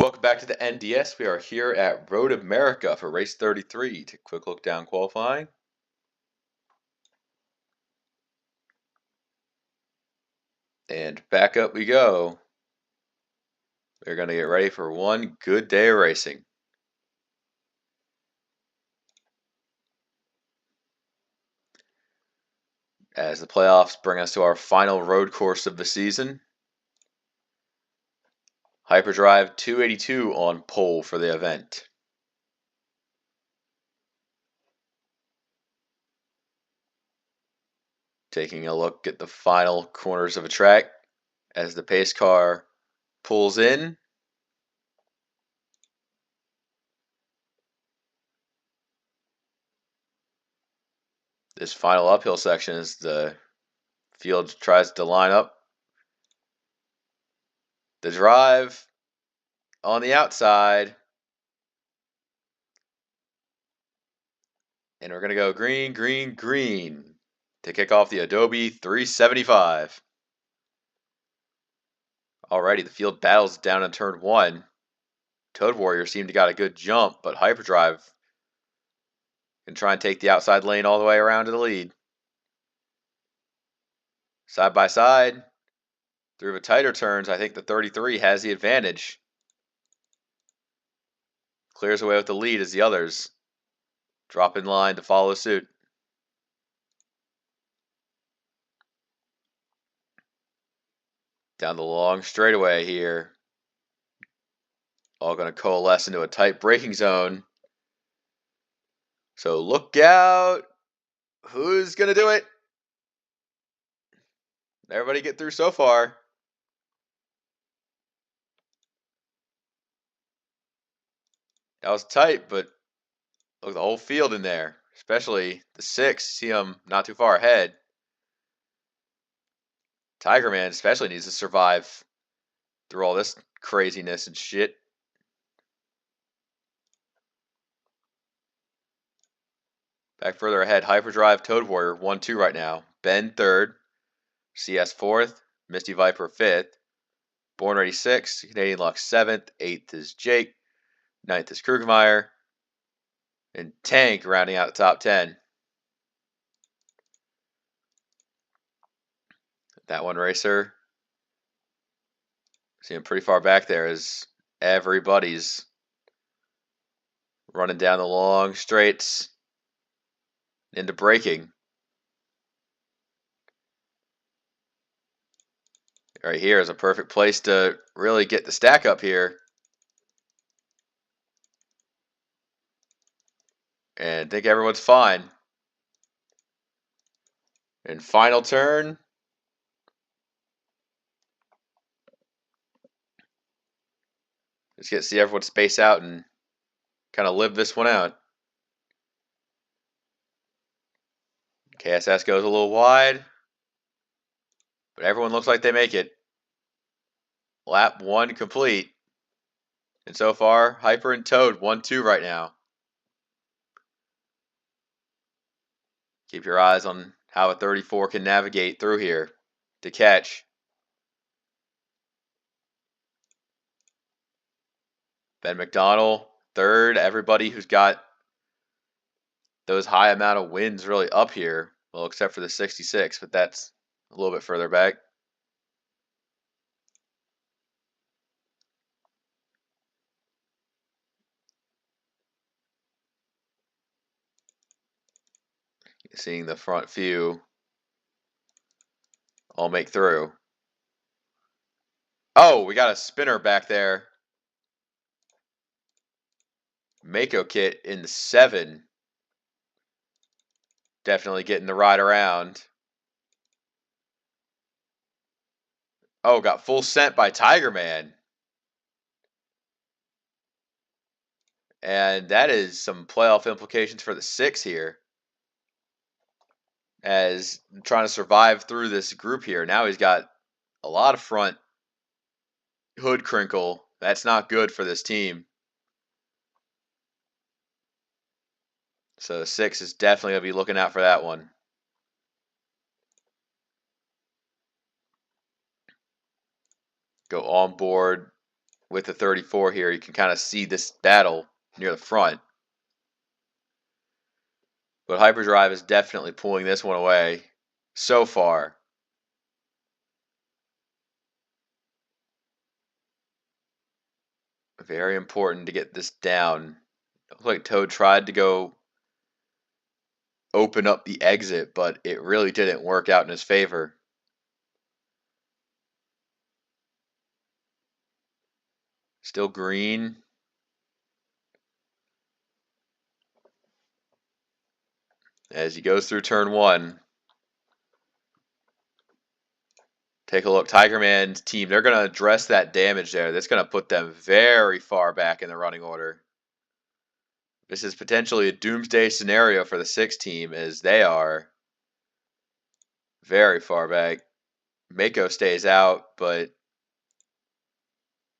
Welcome back to the NDS. We are here at Road America for race 33. Take a quick look down qualifying. And back up we go. We're going to get ready for one good day of racing. As the playoffs bring us to our final road course of the season. Hyperdrive 282 on pole for the event. Taking a look at the final corners of a track as the pace car pulls in. This final uphill section as the field tries to line up. The drive on the outside. And we're going to go green, green, green to kick off the Adobe 375. Alrighty, the field battles down in turn 1. Toad Warrior seemed to got a good jump, but Hyperdrive can try and take the outside lane all the way around to the lead. Side by side, through the tighter turns, I think the 33 has the advantage. Clears away with the lead as the others drop in line to follow suit. Down the long straightaway here. All going to coalesce into a tight braking zone. So look out. Who's going to do it? Everybody get through so far. That was tight, but look, the whole field in there, especially the 6. See him not too far ahead. Tiger Man especially needs to survive through all this craziness and shit. Back further ahead, Hyperdrive, Toad Warrior, 1-2 right now. Ben 3rd, CS 4th, Misty Viper 5th, Born Ready 6th, Canadian Luck 7th, 8th is Jake, 9th is Krugmeyer, and Tank rounding out the top 10. That one racer, see him pretty far back there as everybody's running down the long straights into braking. Right here is a perfect place to really get the stack up here. And I think everyone's fine. And final turn. Just get to see everyone space out and kind of live this one out. KSS goes a little wide, but everyone looks like they make it. Lap 1 complete. And so far, Hyper and Toad 1-2 right now. Keep your eyes on how a 34 can navigate through here to catch. Ben McDonald, 3rd. Everybody who's got those high amount of wins really up here. Well, except for the 66, but that's a little bit further back. Seeing the front few all make through. Oh, we got a spinner back there. Mako Kit in the 7. Definitely getting the ride around. Oh, got full sent by Tiger Man. And that is some playoff implications for the 6 here. As trying to survive through this group here. Now he's got a lot of front hood crinkle. That's not good for this team. So 6 is definitely going to be looking out for that one. Go on board with the 34 here, you can kind of see this battle near the front. But hyperdrive is definitely pulling this one away so far. Very important to get this down. Looks like Toad tried to go open up the exit, but it really didn't work out in his favor. Still green. As he goes through turn one. Take a look. Tiger Man's team, they're going to address that damage there. That's going to put them very far back in the running order. This is potentially a doomsday scenario for the 6 team, as they are very far back. Mako stays out, but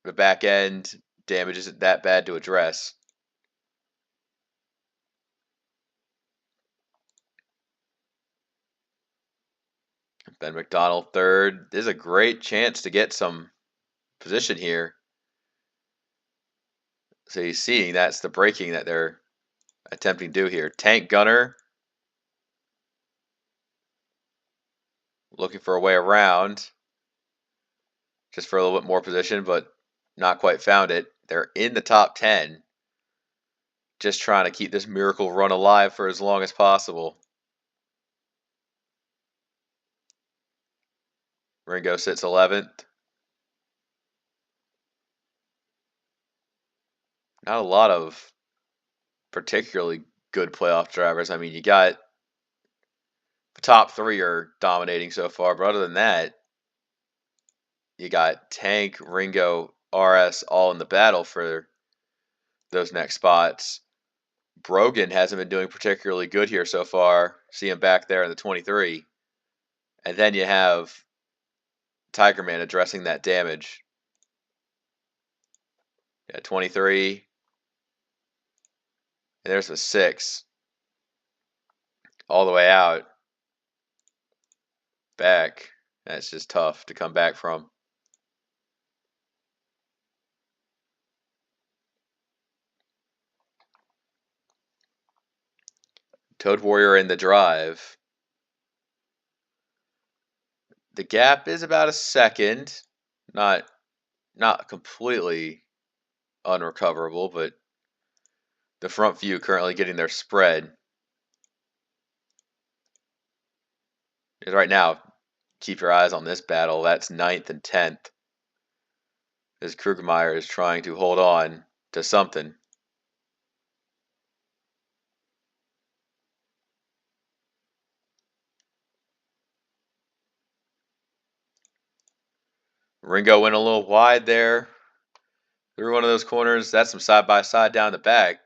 the back end damage isn't that bad to address. Ben McDonald third. This is a great chance to get some position here. So you're seeing that's the braking that they're attempting to do here. Tank Gunner looking for a way around just for a little bit more position, but not quite found it. They're in the top 10. Just trying to keep this miracle run alive for as long as possible. Ringo sits 11th. Not a lot of particularly good playoff drivers. I mean, you got the top 3 are dominating so far, but other than that, you got Tank, Ringo, RS all in the battle for those next spots. Brogan hasn't been doing particularly good here so far. See him back there in the 23. And then you have Tiger Man addressing that damage. Yeah, 23. And there's a 6. All the way out. Back. That's just tough to come back from. Toad Warrior in the drive. The gap is about a second. Not completely unrecoverable, but the front view currently getting their spread. Right now, keep your eyes on this battle. That's 9th and 10th. As Krugermeyer is trying to hold on to something. Ringo went a little wide there. Through one of those corners. That's some side-by-side down the back.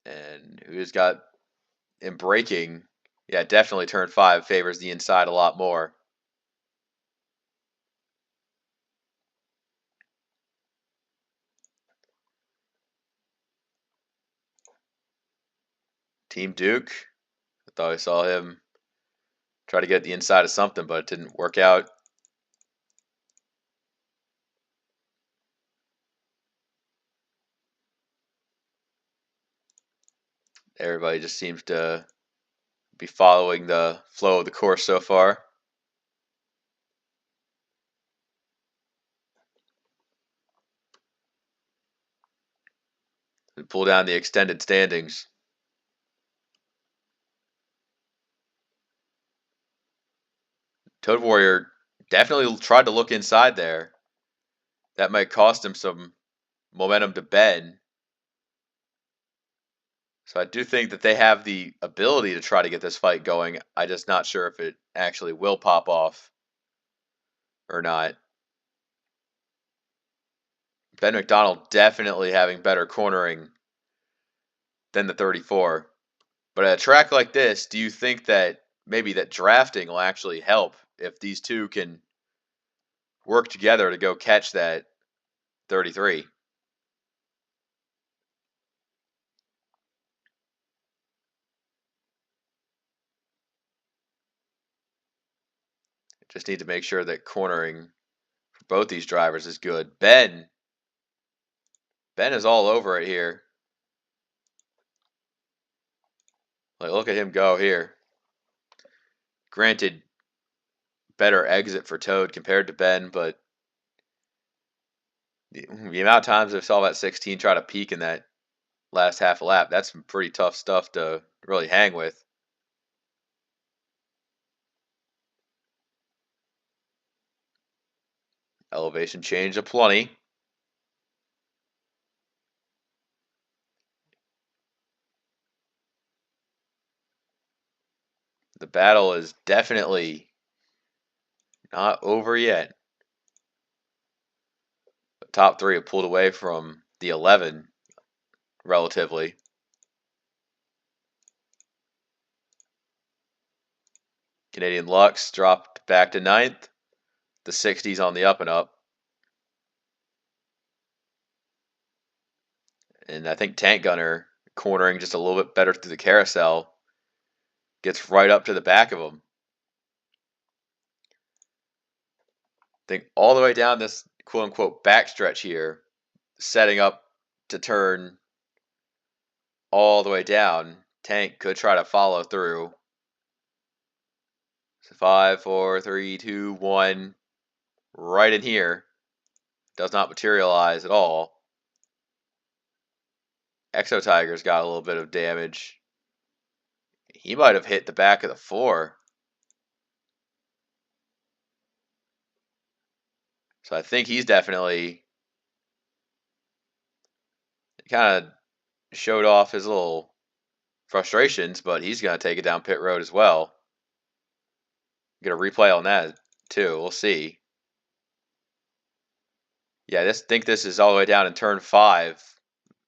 And who's got in braking? Yeah, definitely turn 5 favors the inside a lot more. Team Duke. I thought I saw him try to get the inside of something, but it didn't work out. Everybody just seems to be following the flow of the course so far. And pull down the extended standings. Toad Warrior definitely tried to look inside there. That might cost him some momentum to bend. So I do think that they have the ability to try to get this fight going. I'm just not sure if it actually will pop off or not. Ben McDonald definitely having better cornering than the 34. But at a track like this, do you think that maybe that drafting will actually help if these two can work together to go catch that 33? Just need to make sure that cornering for both these drivers is good. Ben is all over it here. Like, look at him go here. Granted, better exit for Toad compared to Ben, but the amount of times I saw that 16 try to peak in that last half a lap, that's some pretty tough stuff to really hang with. Elevation change aplenty. The battle is definitely not over yet. The top three have pulled away from the 11 relatively. Canadian Lux dropped back to 9th. The 60's on the up and up. And I think Tank Gunner, cornering just a little bit better through the carousel, gets right up to the back of him. I think all the way down this quote-unquote backstretch here, setting up to turn all the way down, Tank could try to follow through. So 5, 4, 3, 2, 1, right in here. Does not materialize at all. Exo Tiger's got a little bit of damage. He might have hit the back of the 4. So I think he's definitely kind of showed off his little frustrations, but he's going to take it down pit road as well. Get a replay on that too. We'll see. Yeah, I think this is all the way down in turn 5.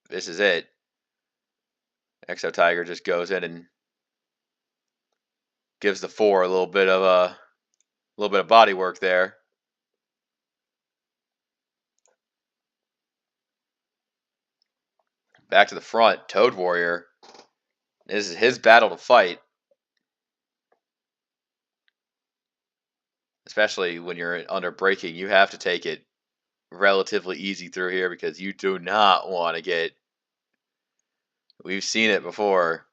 This is it. Exo Tiger just goes in and gives the 4 a little bit of body work there. Back to the front, Toad Warrior. This is his battle to fight. Especially when you're under braking, you have to take it relatively easy through here because you do not want to get... We've seen it before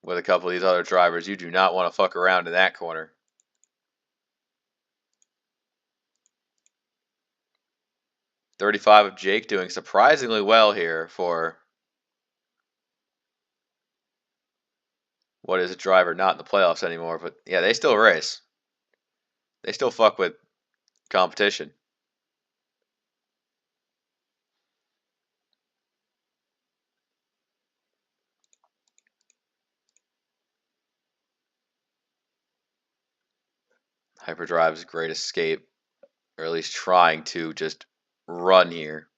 with a couple of these other drivers. You do not want to fuck around in that corner. .35 of Jake doing surprisingly well here for what is a driver not in the playoffs anymore. But yeah, they still race. They still fuck with competition. Hyperdrive's great escape, or at least trying to just run here.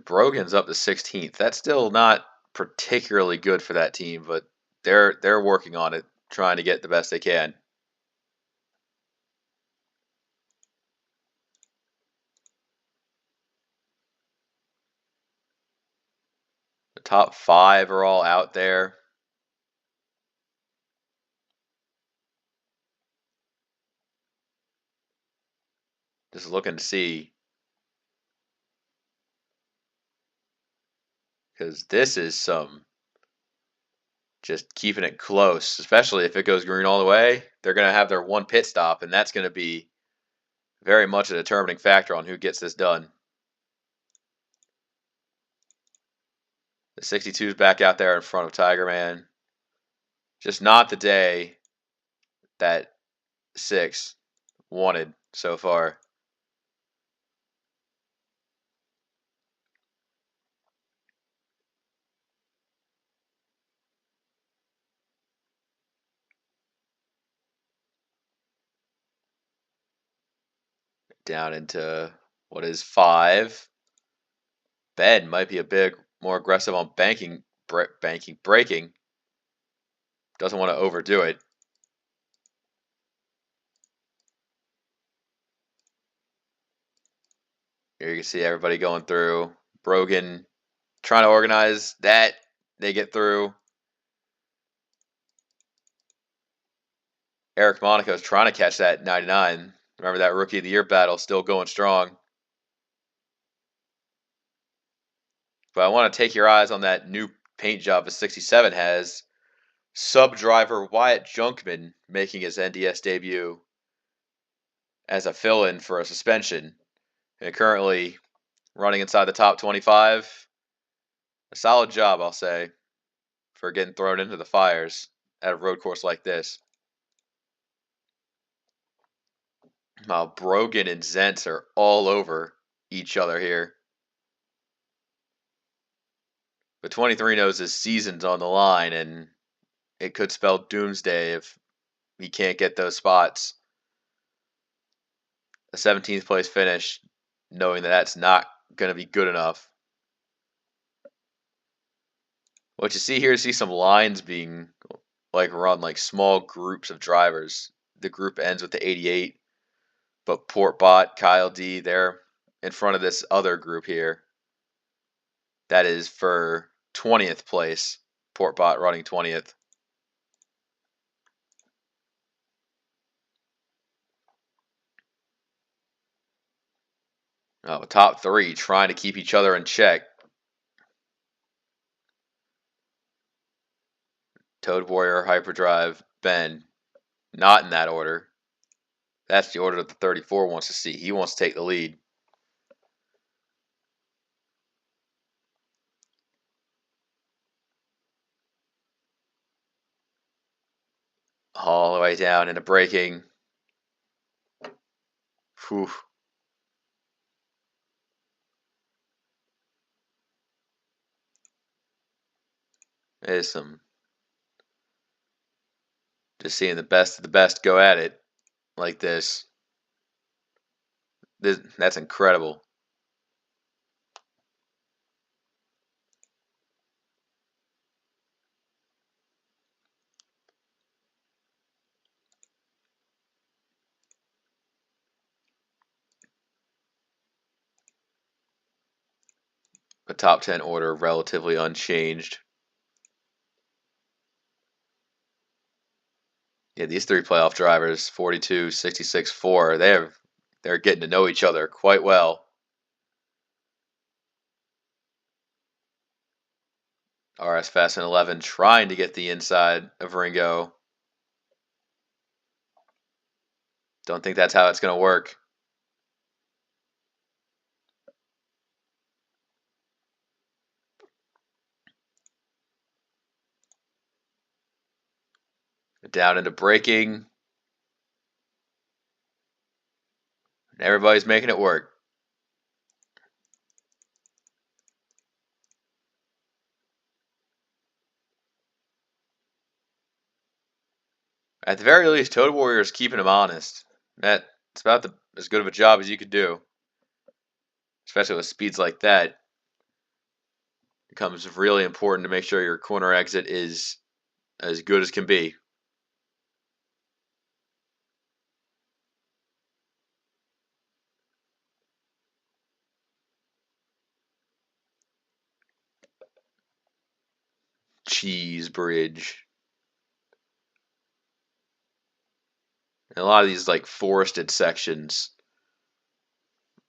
Brogan's up to 16th. That's still not particularly good for that team, but they're working on it, trying to get the best they can. The top 5 are all out there. Just looking to see, because this is some just keeping it close, especially if it goes green all the way. They're going to have their one pit stop, and that's going to be very much a determining factor on who gets this done. The 62's back out there in front of Tiger Man. Just not the day that 6 wanted so far. Down into what is 5. Ben might be a bit more aggressive on braking. Doesn't want to overdo it. Here you can see everybody going through. Brogan Trying to organize that. They get through. Eric Monaco's trying to catch that 99. Remember that Rookie of the Year battle still going strong. But I want to take your eyes on that new paint job a 67 has. Sub-driver Wyatt Junkman making his NDS debut as a fill-in for a suspension. And currently running inside the top 25. A solid job, I'll say, for getting thrown into the fires at a road course like this. Brogan and Zentz are all over each other here. But 23 knows his season's on the line, and it could spell doomsday if he can't get those spots. A 17th place finish, knowing that that's not going to be good enough. What you see here is some lines being run like small groups of drivers. The group ends with the 88, but Portbot, Kyle D, they're in front of this other group here. That is for 20th place. Portbot running 20th. Oh, top three trying to keep each other in check. Toad Warrior, Hyperdrive, Ben. Not in that order. That's the order that the 34 wants to see. He wants to take the lead. All the way down into braking. Whew. There's some. Just seeing the best of the best go at it like this. That's incredible. The top 10 order relatively unchanged. Yeah, these three playoff drivers, 42, 66, 4, they're getting to know each other quite well. RS Fast and 11 trying to get the inside of Ringo. Don't think that's how it's going to work. Down into braking. Everybody's making it work. At the very least, Toad Warrior is keeping him honest. That's about as good of a job as you could do. Especially with speeds like that. It becomes really important to make sure your corner exit is as good as can be. Cheese Bridge. And a lot of these forested sections,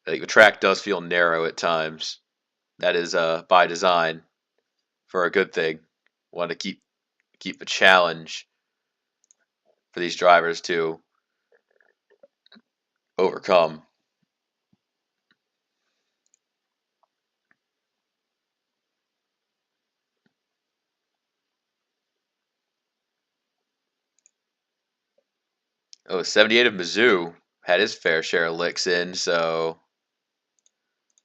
the track does feel narrow at times. That is by design for a good thing. Want to keep a challenge for these drivers to overcome. Oh, 78 of Mizzou had his fair share of licks in, so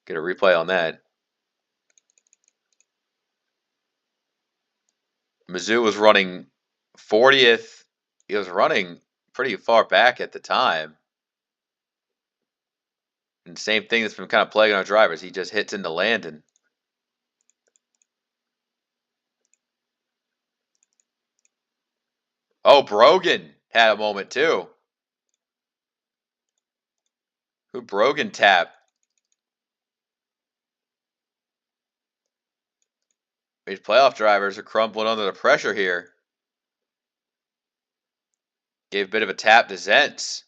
get a replay on that. Mizzou was running 40th. He was running pretty far back at the time. And same thing that's been kind of plaguing our drivers. He just hits into Landon. Oh, Brogan had a moment too. Who Brogan tapped? These playoff drivers are crumbling under the pressure here. Gave a bit of a tap to Zentz.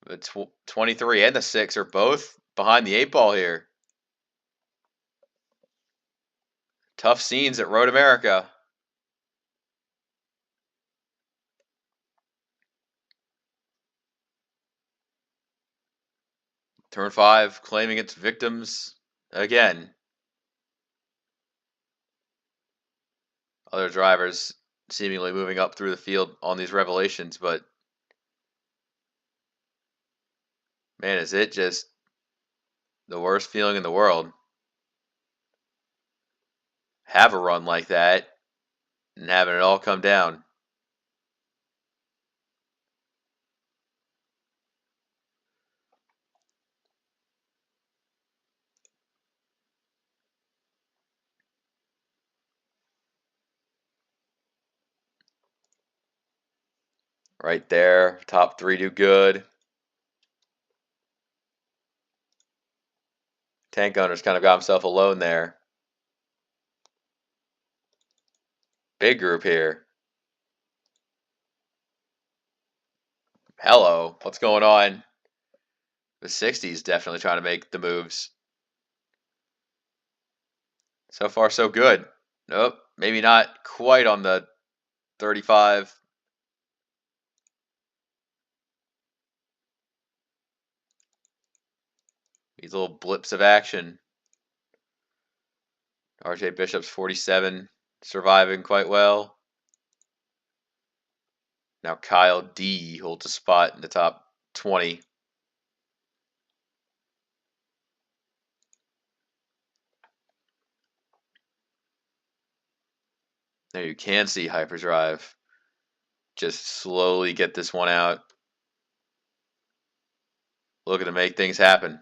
The 23 and the 6 are both behind the 8 ball here. Tough scenes at Road America. Turn 5 claiming its victims again. Other drivers seemingly moving up through the field on these revelations, but man, is it just the worst feeling in the world. Have a run like that and having it all come down. Right there, top 3 do good. Tank owner's kind of got himself alone there. Big group here. Hello, what's going on? The 60's definitely trying to make the moves. So far, so good. Nope, maybe not quite on the 35. These little blips of action. RJ Bishop's 47, surviving quite well. Now Kyle D holds a spot in the top 20. There you can see Hyperdrive just slowly get this one out. Looking to make things happen.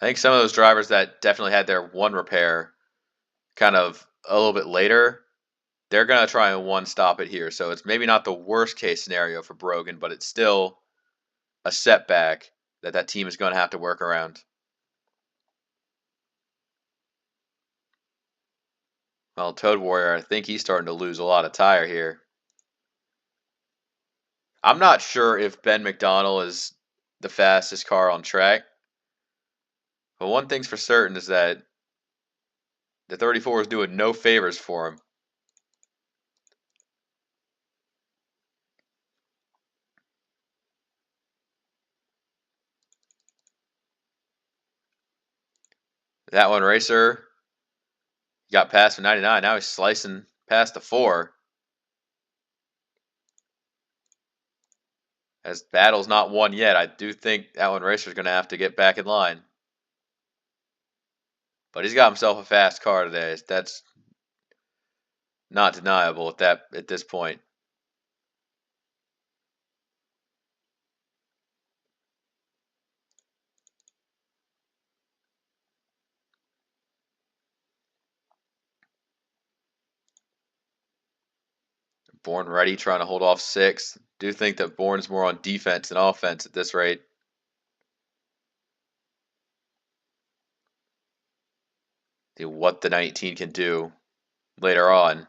I think some of those drivers that definitely had their one repair kind of a little bit later, they're going to try and one stop it here. So it's maybe not the worst case scenario for Brogan, but it's still a setback that team is going to have to work around. Well, Toad Warrior, I think he's starting to lose a lot of tire here. I'm not sure if Ben McDonald is the fastest car on track. But one thing's for certain is that the 34 is doing no favors for him. That one racer got past the 99. Now he's slicing past the 4. As battle's not won yet, I do think that one racer's going to have to get back in line. But he's got himself a fast car today. That's not deniable at this point. Bourne ready, trying to hold off 6. Do think that Bourne's more on defense than offense at this rate. See what the 19 can do later on.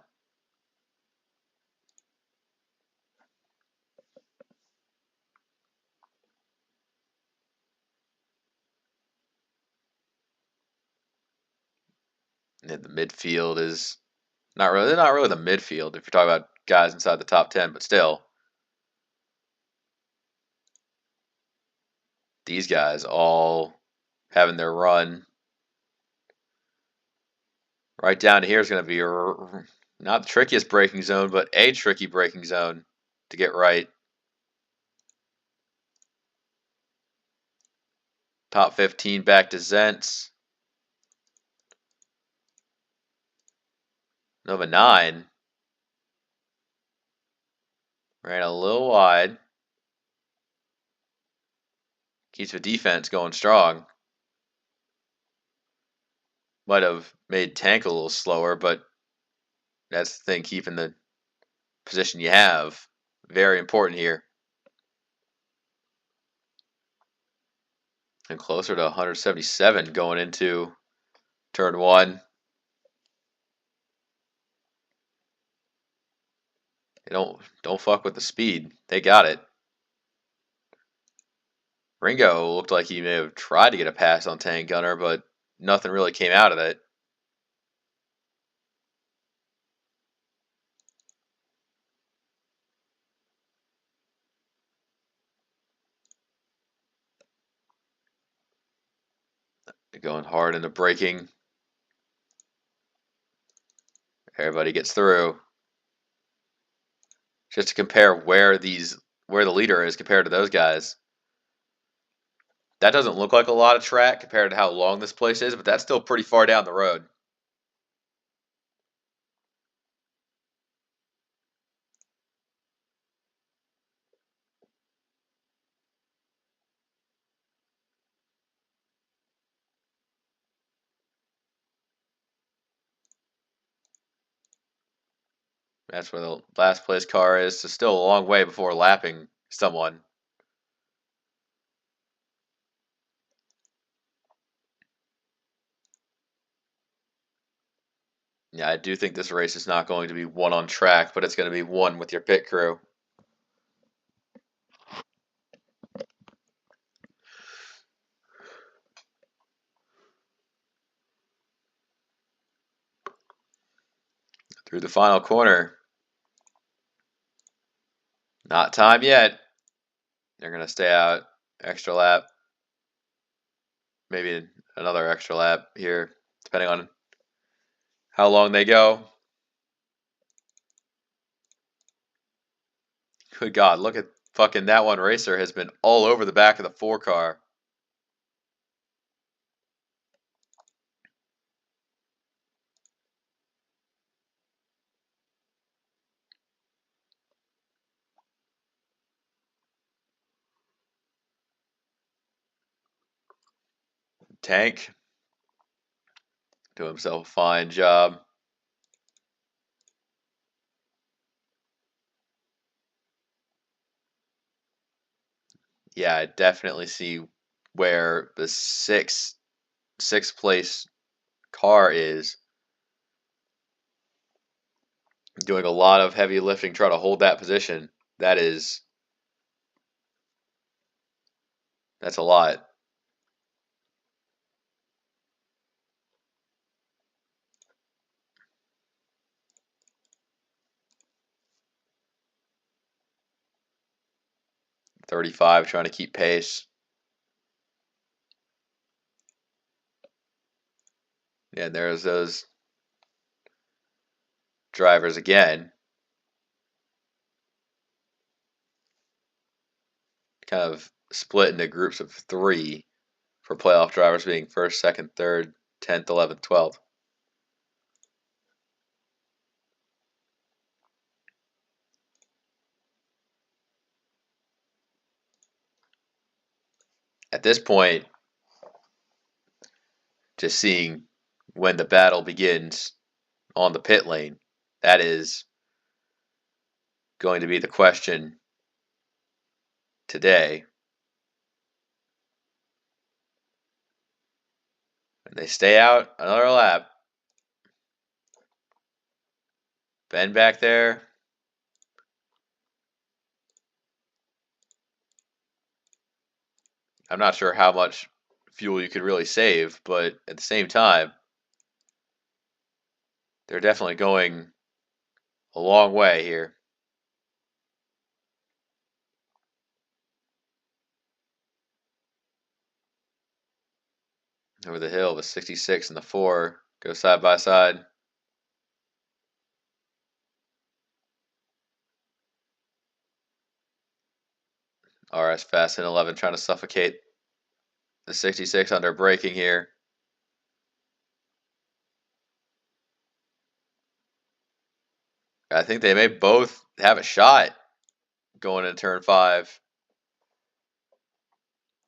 And the midfield is not really. They're not really the midfield if you're talking about guys inside the top 10, but still. These guys all having their run. Right down to here is going to be not the trickiest braking zone, but a tricky braking zone to get right. Top 15 back to Zentz. Nova 9 ran a little wide. Keeps the defense going strong. Might have made Tank a little slower, but that's the thing, keeping the position you have. Very important here. And closer to 177 going into turn one. They don't fuck with the speed. They got it. Ringo looked like he may have tried to get a pass on Tank Gunner, but nothing really came out of it. Going hard into braking. Everybody gets through. Just to compare where the leader is compared to those guys. That doesn't look like a lot of track compared to how long this place is, but that's still pretty far down the road. That's where the last place car is, so still a long way before lapping someone. Yeah, I do think this race is not going to be won on track, but it's going to be won with your pit crew. Through the final corner. Not time yet. They're going to stay out. Extra lap. Maybe another extra lap here, depending on how long they go. Good God, look at fucking that one racer has been all over the back of the 4 car. Tank do himself a fine job. Yeah, I definitely see where the sixth place car is doing a lot of heavy lifting, trying to hold that position. That's a lot. .35 trying to keep pace. Yeah, there's those drivers again. Kind of split into groups of 3 for playoff drivers being 1st, 2nd, 3rd, 10th, 11th, 12th. At this point, just seeing when the battle begins on the pit lane, that is going to be the question today. And they stay out another lap. Ben back there. I'm not sure how much fuel you could really save, but at the same time, they're definitely going a long way here. Over the hill, the 66 and the 4 go side by side. RS fast in 11 trying to suffocate the 66 under braking here. I think they may both have a shot going into turn 5.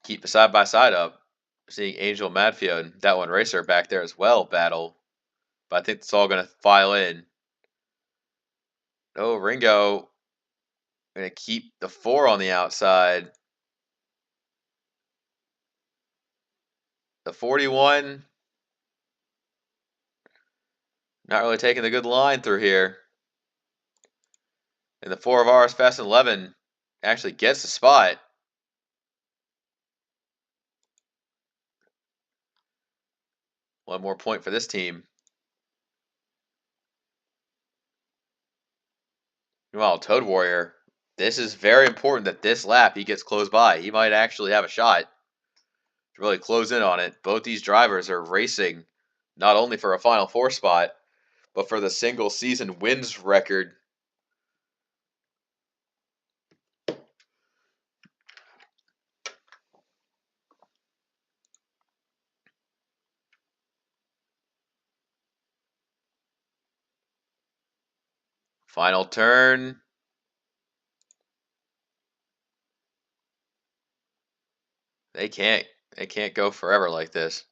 Keep the side by side up. Seeing Angel Madfield and that one racer back there as well battle. But I think it's all going to file in Oh, Ringo going to keep the 4 on the outside. The 41, not really taking the good line through here. And the 4 of ours, fast and 11, actually gets the spot. One more point for this team. Meanwhile, Toad Warrior, this is very important that this lap he gets close by. He might actually have a shot to really close in on it. Both these drivers are racing not only for a Final Four spot, but for the single season wins record. Final turn. They can't go forever like this.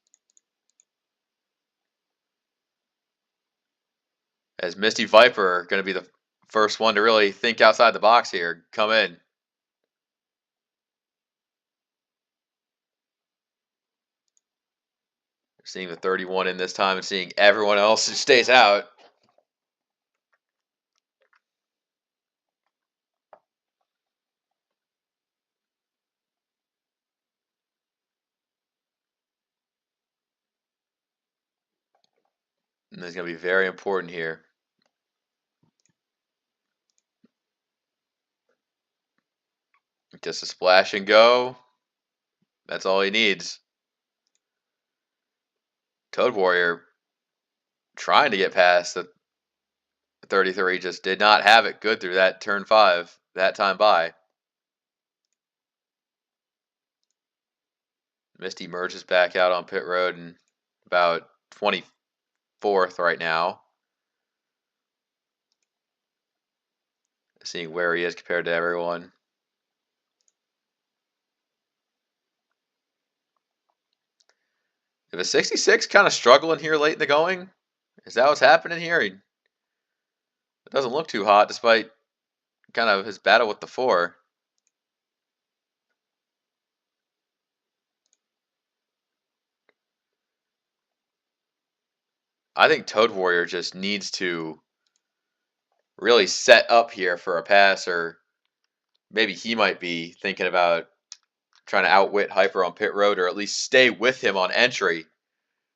As Misty Viper going to be the first one to really think outside the box here. Come in. Seeing the 31 in this time and seeing everyone else who stays out. And this is going to be very important here. Just a splash and go. That's all he needs. Toad Warrior trying to get past the 33, just did not have it good through that turn 5 that time by. Misty merges back out on pit road and about 24th right now. Seeing where he is compared to everyone. If a 66 kind of struggling here late in the going, is that what's happening here? It doesn't look too hot despite kind of his battle with the 4. I think Toad Warrior just needs to really set up here for a pass, or maybe he might be thinking about trying to outwit Hyper on pit road, or at least stay with him on entry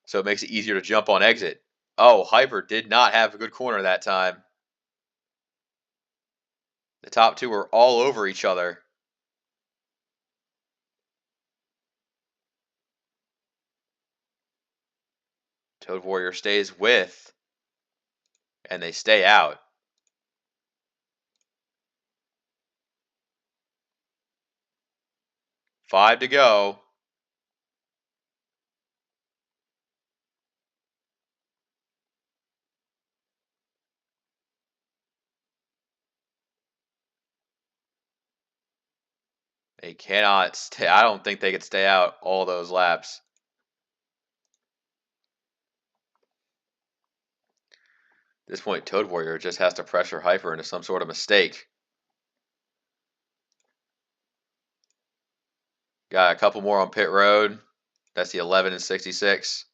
so it makes it easier to jump on exit. Oh, Hyper did not have a good corner that time. The top 2 were all over each other. Toad Warrior stays with, and they stay out. Five to go. They cannot stay. I don't think they could stay out all those laps. At this point, Toad Warrior just has to pressure Hyper into some sort of mistake. Got a couple more on pit road. That's the 11 and 66.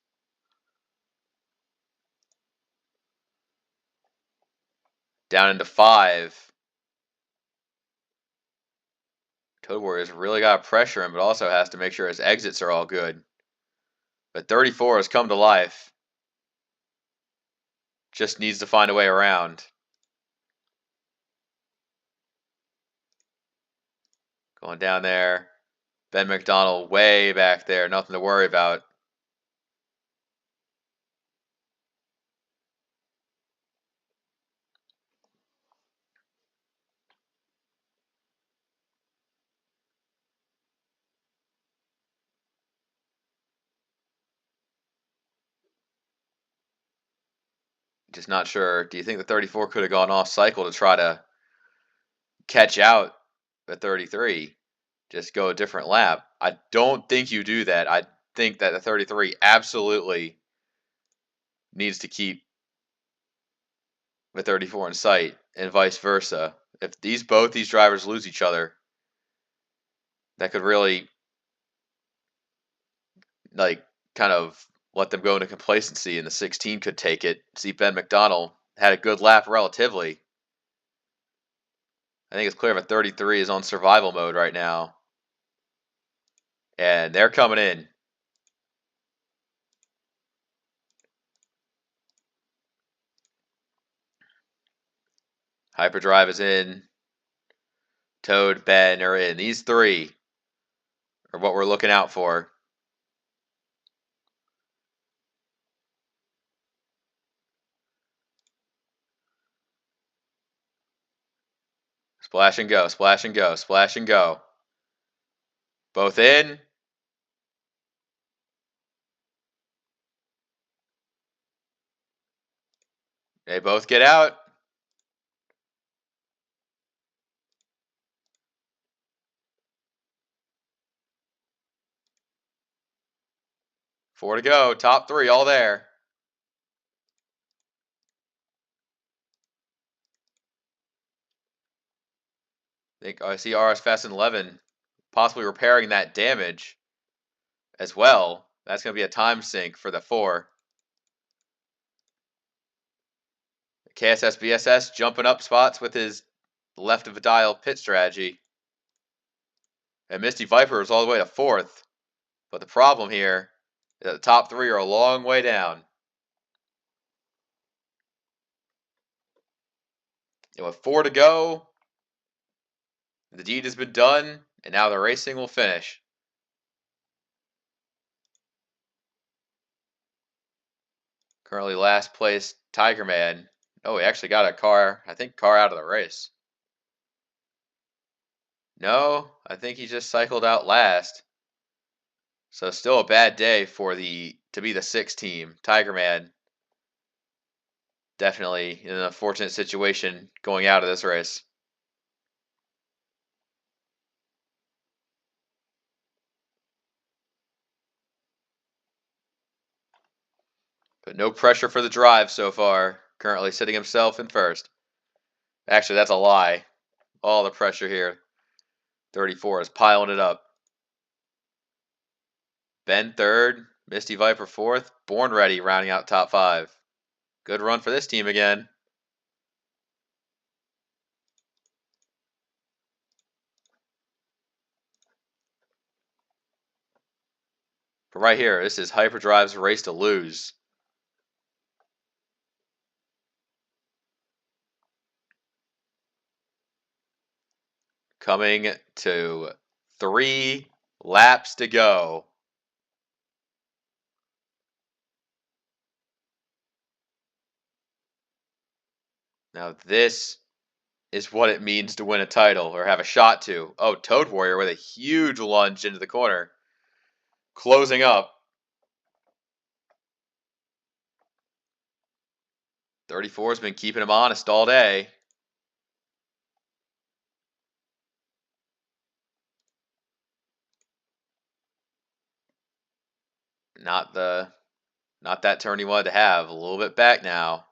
Down into 5. Toad Warrior's really got to pressure him, but also has to make sure his exits are all good. But 34 has come to life. Just needs to find a way around. Going down there. Ben McDonald way back there. Nothing to worry about. Just not sure. Do you think the 34 could have gone off cycle to try to catch out the 33? Just go a different lap? I don't think you do that. I think that the 33 absolutely needs to keep with 34 in sight, and vice versa. If both these drivers lose each other, that could really kind of let them go into complacency, and the 16 could take it. See, Ben McDonald had a good lap relatively. I think it's clear that 33 is on survival mode right now. And they're coming in. Hyperdrive is in. Toad, Ben are in. These three are what we're looking out for. Splash and go, splash and go, splash and go. Both in. They both get out. Four to go. Top three all there. I see RS Fast and 11 possibly repairing that damage as well. That's going to be a time sink for the 4. KSS BSS jumping up spots with his left of a dial pit strategy. And Misty Viper is all the way to 4th. But the problem here is that the top 3 are a long way down. And with 4 to go, the deed has been done, and now the racing will finish. Currently last place, Tiger Man. Oh, he actually got a car out of the race. No, I think he just cycled out last. So still a bad day for to be the 6th team. Tiger Man definitely in an unfortunate situation going out of this race. But no pressure for the drive so far. Currently sitting himself in 1st. Actually, that's a lie. All the pressure here. 34 is piling it up. Ben 3rd, Misty Viper 4th, Born Ready rounding out top 5. Good run for this team again. But right here, this is Hyperdrive's race to lose. Coming to 3 laps to go. Now this is what it means to win a title or have a shot to. Oh, Toad Warrior with a huge lunge into the corner. Closing up. 34 has been keeping him honest all day. Not that turn he wanted to have. A little bit back now.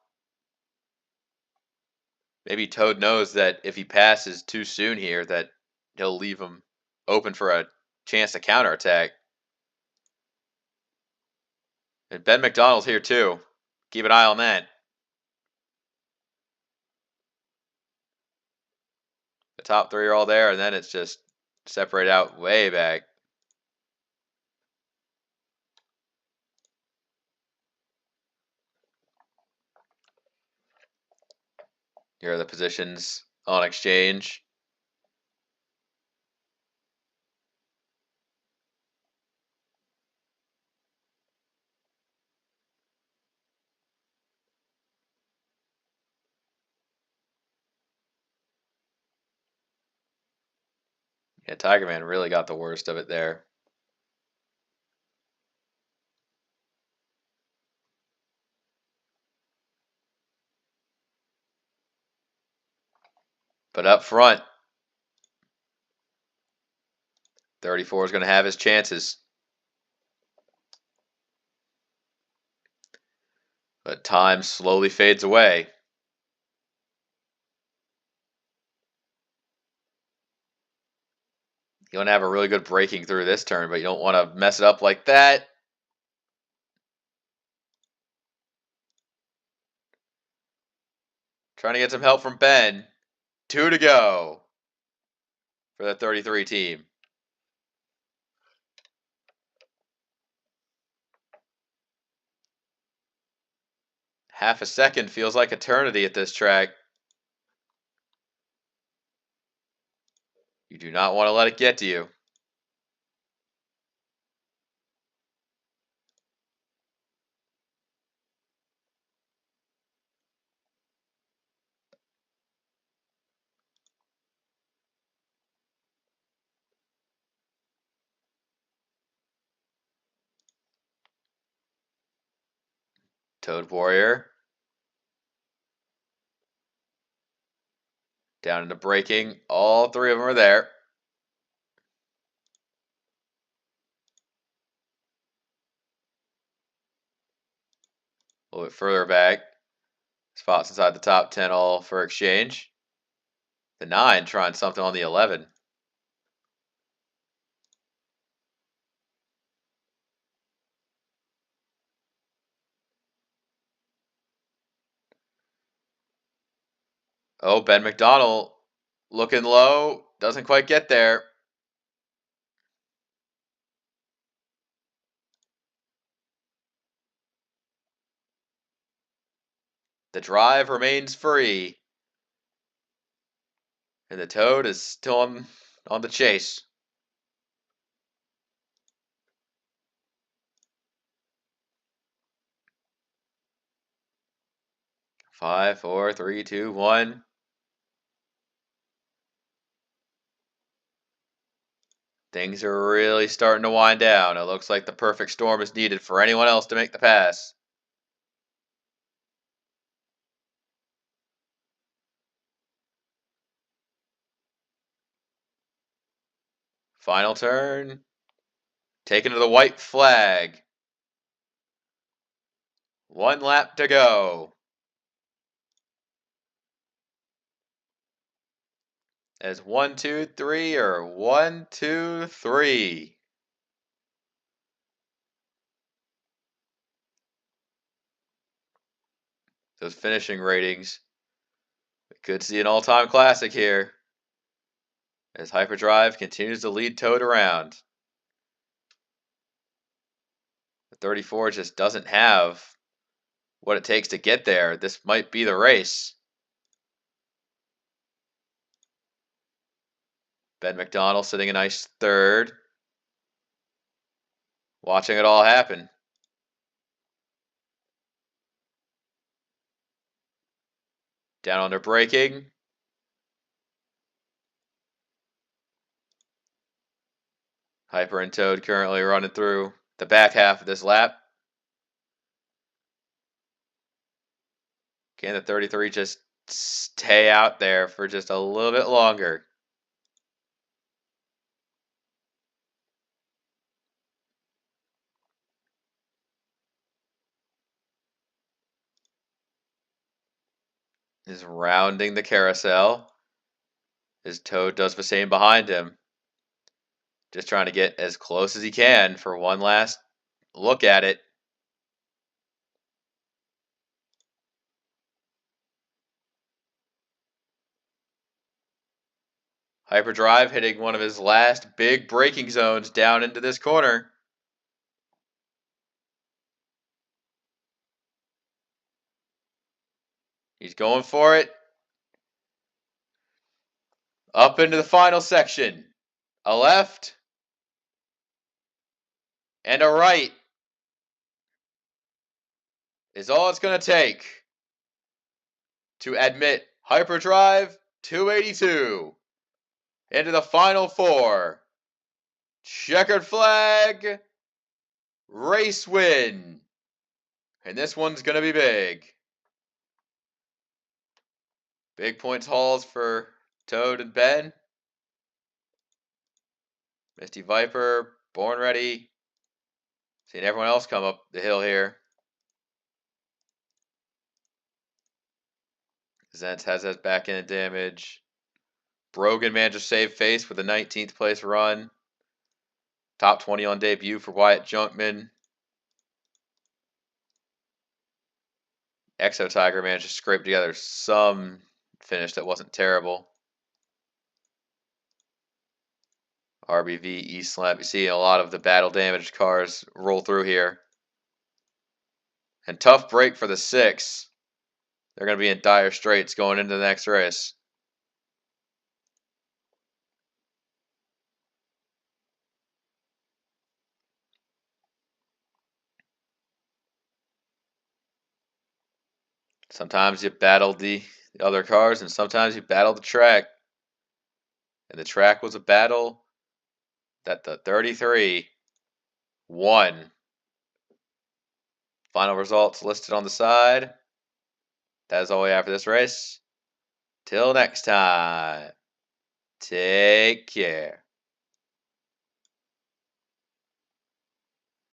Maybe Toad knows that if he passes too soon here, that he'll leave him open for a chance to counterattack. And Ben McDonald's here too. Keep an eye on that. The top 3 are all there, and then it's just separate out way back. Here are the positions on exchange. Yeah, Tiger Man really got the worst of it there. But up front, 34 is going to have his chances. But time slowly fades away. You want to have a really good breaking through this turn, but you don't want to mess it up like that. Trying to get some help from Ben. 2 to go for the 33 team. Half a second feels like eternity at this track. You do not want to let it get to you. Toad Warrior. Down into braking. All three of them are there. A little bit further back. Spots inside the top 10 all for exchange. The 9 trying something on the 11. Oh, Ben McDonald looking low. Doesn't quite get there. The drive remains free. And the Toad is still on the chase. 5, 4, 3, 2, 1. Things are really starting to wind down. It looks like the perfect storm is needed for anyone else to make the pass. Final turn. Taken to the white flag. 1 lap to go. As 1, 2, 3 or 1, 2, 3. Those finishing ratings. We could see an all-time classic here. As Hyperdrive continues to lead Toad around. The 34 just doesn't have what it takes to get there. This might be the race. Ben McDonald sitting a nice third. Watching it all happen. Down under braking. Hyper and Toad currently running through the back half of this lap. Can the 33 just stay out there for just a little bit longer? Is rounding the carousel. As Toad does the same behind him. Just trying to get as close as he can for one last look at it. Hyperdrive hitting one of his last big braking zones down into this corner. He's going for it. Up into the final section. A left and a right is all it's going to take to admit Hyperdrive 282 into the final 4. Checkered flag, race win. And this one's going to be big. Big points hauls for Toad and Ben. Misty Viper, Born Ready. Seeing everyone else come up the hill here. Zent has his back end damage. Brogan managed to save face with a 19th place run. Top 20 on debut for Wyatt Junkman. Exo Tiger managed to scrape together some finish that wasn't terrible. RBV, E-Slap. You see a lot of the battle damaged cars roll through here. And tough break for the 6. They're going to be in dire straits going into the next race. Sometimes you battle the other cars, and sometimes you battle the track. And the track was a battle that the 33 won. Final results listed on the side. That is all we have for this race. Till next time, take care.